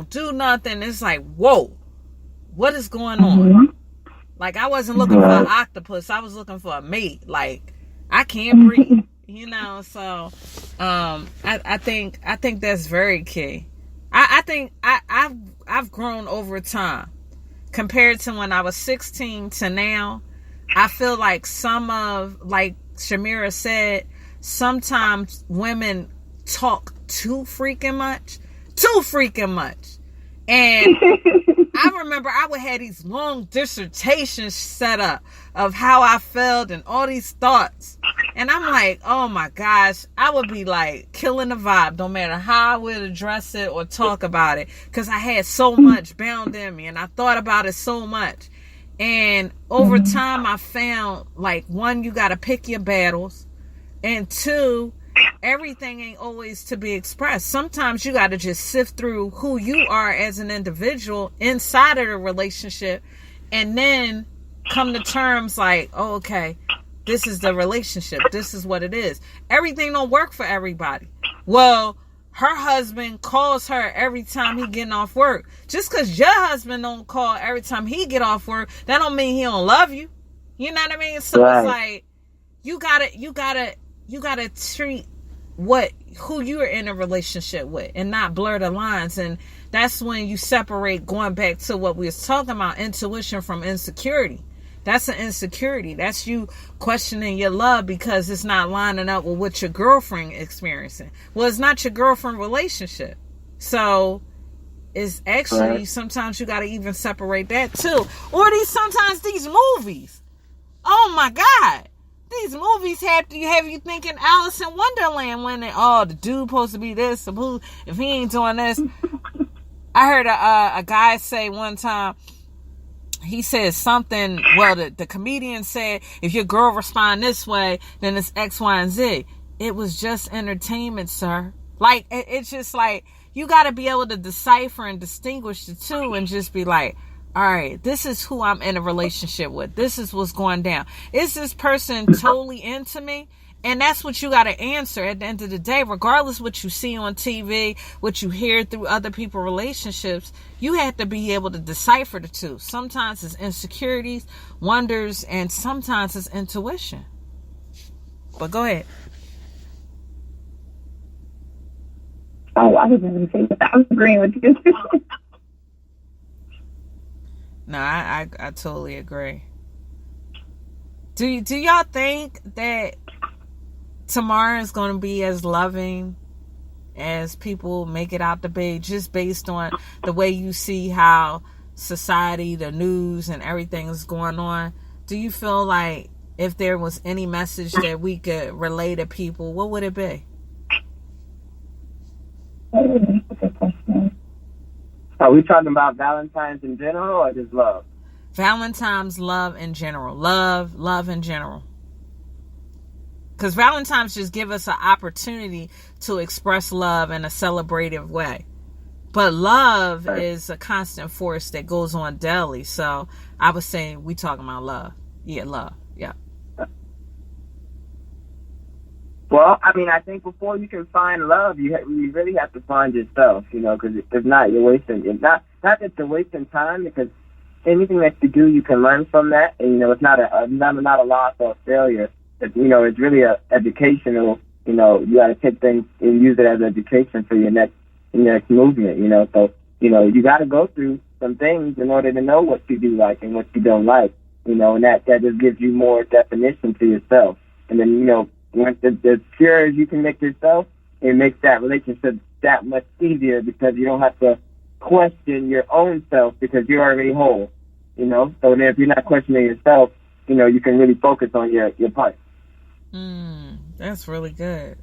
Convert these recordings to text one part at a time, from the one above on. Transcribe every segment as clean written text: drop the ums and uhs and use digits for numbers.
do nothing. It's like, whoa, what is going on? Like, I wasn't looking for an octopus. I was looking for a mate. Like, I can't breathe, So, I think that's very key. I think I've grown over time compared to when I was 16 to now. I feel like like Shamira said, sometimes women talk too freaking much. And I remember I would have these long dissertations set up of how I felt and all these thoughts. And I'm like, oh my gosh, I would be like killing the vibe no matter how I would address it or talk about it, because I had so much bound in me and I thought about it so much. And over time I found, like, one, you got to pick your battles, and two, everything ain't always to be expressed. Sometimes you got to just sift through who you are as an individual inside of the relationship, and then come to terms like, oh, okay, this is the relationship. This is what it is. Everything don't work for everybody. Well, her husband calls her every time he getting off work. Just because your husband don't call every time he get off work, that don't mean he don't love you. You know what I mean? So It's like, you gotta treat who you're in a relationship with and not blur the lines. And that's when you separate, going back to what we was talking about, intuition from insecurity. That's an insecurity. That's you questioning your love because it's not lining up with what your girlfriend experiencing. Well, it's not your girlfriend relationship. So it's actually, sometimes you got to even separate that too. Or sometimes these movies. Oh my God. These movies have you thinking Alice in Wonderland when the dude supposed to be this, if he ain't doing this. I heard a guy say one time, he said something, well, the comedian said, if your girl respond this way, then it's X, Y, and Z. It was just entertainment, sir. Like, it's just like, you got to be able to decipher and distinguish the two and just be like, all right, this is who I'm in a relationship with. This is what's going down. Is this person totally into me? And that's what you got to answer at the end of the day, regardless what you see on TV, what you hear through other people's relationships. You have to be able to decipher the two. Sometimes it's insecurities, wonders, and sometimes it's intuition. But go ahead. Oh, I was going to say that. I was agreeing with you. No, I totally agree. Do y'all think that tomorrow is going to be as loving as people make it out to be, just based on the way you see how society, the news, and everything is going on? Do you feel like if there was any message that we could relay to people, what would it be? Are we talking about Valentine's in general or just love? Valentine's, love in general. Love in general. Because Valentine's just give us an opportunity to express love in a celebrative way. But love is a constant force that goes on daily. So I would say we talking about love. Yeah, love. Yeah. Well, I mean, I think before you can find love, you really have to find yourself, because if not, you're wasting it. Not that you're wasting time, because anything that you do, you can learn from that. And, it's not a loss or a failure. It's really a educational, you got to take things and use it as education for your next movement, So, you got to go through some things in order to know what you do like and what you don't like, and that just gives you more definition to yourself. And then, once as pure as you can make yourself, it makes that relationship that much easier because you don't have to question your own self because you're already whole, So then if you're not questioning yourself, you can really focus on your part. That's really good.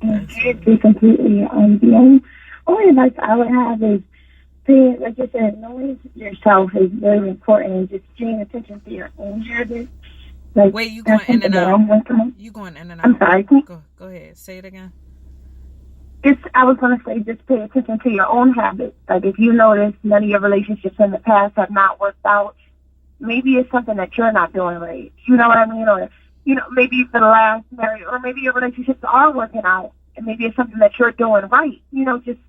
I agree completely. The only advice I would have is paying, like you said, knowing yourself is very important, and just paying attention to your own habits. Like, wait, you going in and out? You going in and out? I'm sorry. Go ahead. Say it again. I was going to say, just pay attention to your own habits. Like, if you notice none of your relationships in the past have not worked out, maybe it's something that you're not doing right. You know what I mean? Or, maybe for the last marriage, or maybe your relationships are working out, and maybe it's something that you're doing right. Just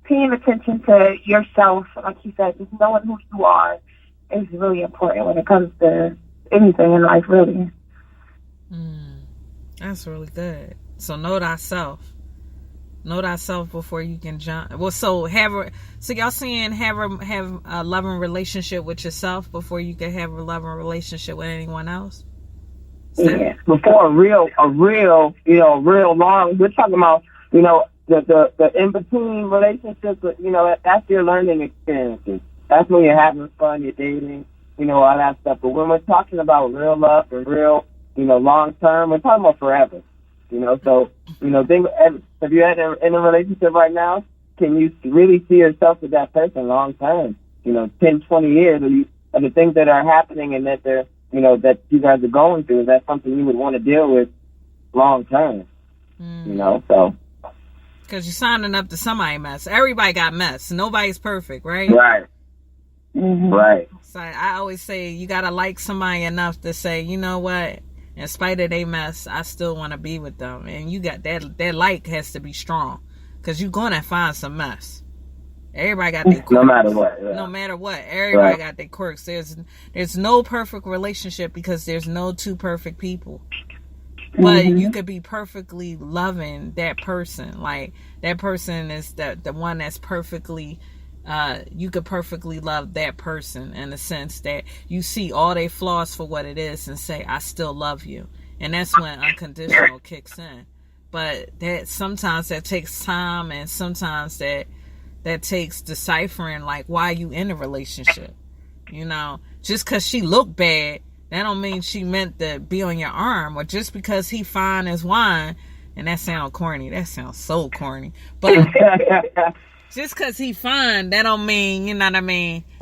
paying attention to yourself, like you said, just knowing who you are is really important when it comes to anything in life, really. That's really good. So know thyself. Know thyself before you can jump. Well, so y'all saying have a loving relationship with yourself before you can have a loving relationship with anyone else? Yeah. Before a real, real long. We're talking about, the in between relationships. That's your learning experiences. That's when you're having fun, you're dating, all that stuff. But when we're talking about real love and real, long term, we're talking about forever. So, think, if you're in a relationship right now, can you really see yourself with that person long term? 10, 20 years, are the things that are happening and that they're, that you guys are going through, is that something you would want to deal with long term? So. Because you're signing up to somebody mess. Everybody got mess. Nobody's perfect, right? Right. Mm-hmm. Right. So I always say you got to like somebody enough to say, you know what? In spite of they mess, I still want to be with them. And you got that like has to be strong. Because you're going to find some mess. Everybody got their quirks. No matter what. Yeah. No matter what. Everybody got their quirks. There's no perfect relationship because there's no two perfect people. But you could be perfectly loving that person. Like, that person is the one that's perfectly, you could perfectly love that person in the sense that you see all their flaws for what it is and say, I still love you. And that's when unconditional kicks in. But sometimes that takes time, and sometimes that takes deciphering, like, why you in a relationship. Just because she looked bad, that don't mean she meant to be on your arm, or just because he fine as wine, and that sounds corny. That sounds so corny. But just because he fine, that don't mean,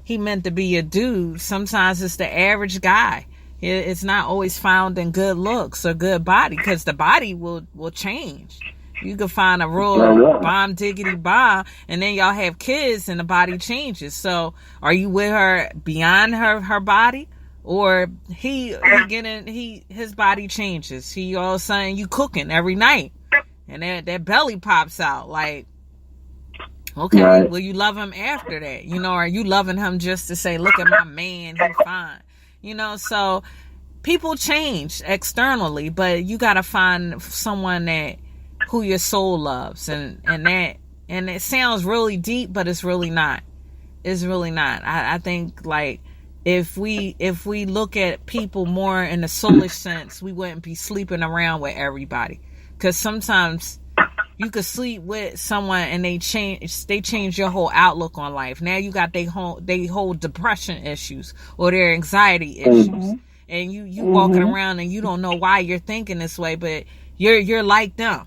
he meant to be your dude. Sometimes it's the average guy. It's not always found in good looks or good body, because the body will change. You can find a real bomb diggity bomb, and then y'all have kids and the body changes. So are you with her beyond her body? Or his body changes. He all of a sudden you cooking every night, and that belly pops out. Like, okay, right. Will you love him after that? Are you loving him just to say, look at my man, he's fine? So people change externally, but you gotta find someone who your soul loves, and it sounds really deep, but it's really not. It's really not. I think, like, if we look at people more in the soulish sense, we wouldn't be sleeping around with everybody. Because sometimes you could sleep with someone and they change your whole outlook on life. Now you got they whole depression issues or their anxiety issues, and you walking around and you don't know why you're thinking this way, but you're like them.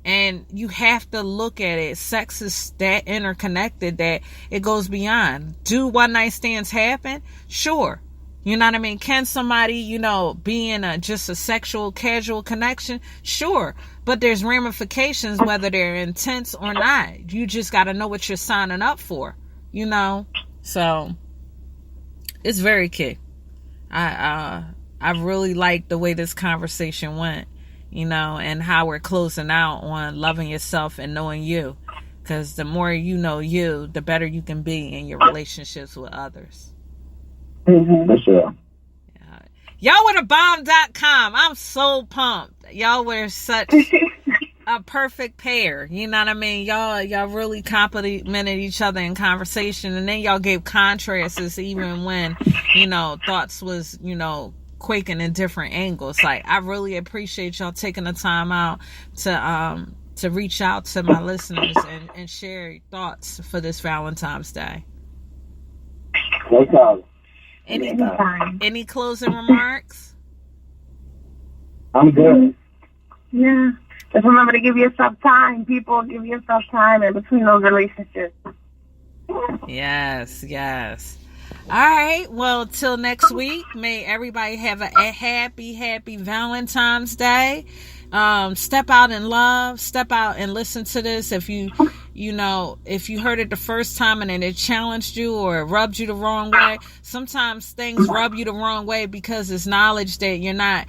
And you have to look at it. Sex is that interconnected that it goes beyond. Do one night stands happen? Sure. You know what I mean? Can somebody, be in just a sexual casual connection? Sure. But there's ramifications whether they're intense or not. You just got to know what you're signing up for, So it's very key. I really like the way this conversation went. And how we're closing out on loving yourself and knowing you. Because the more you know you, the better you can be in your relationships with others. For sure. Y'all were thebomb.com. I'm so pumped. Y'all were such a perfect pair. You know what I mean? Y'all really complimented each other in conversation. And then y'all gave contrasts even when, thoughts was, quaking in different angles. Like, I really appreciate y'all taking the time out to reach out to my listeners and share your thoughts for this Valentine's Day. No problem. Any closing remarks? I'm good. Yeah. Just remember to give yourself time. People, give yourself time in between those relationships. Yes. All right. Well, till next week, may everybody have a happy Valentine's Day. Step out in love. Step out and listen to this. If you heard it the first time and then it challenged you or it rubbed you the wrong way, sometimes things rub you the wrong way because it's knowledge that you're not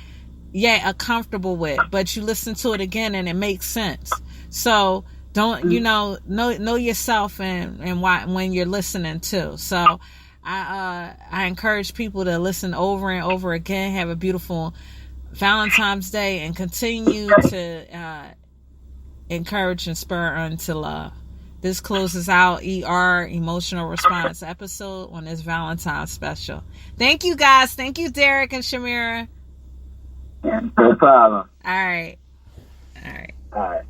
yet comfortable with, but you listen to it again and it makes sense. So don't, you know yourself and why when you're listening too. So I encourage people to listen over and over again. Have a beautiful Valentine's Day and continue to encourage and spur unto love. This closes out ER Emotional Response episode on this Valentine's special. Thank you guys. Thank you, Derrick and Shamira. No problem. All right. All right.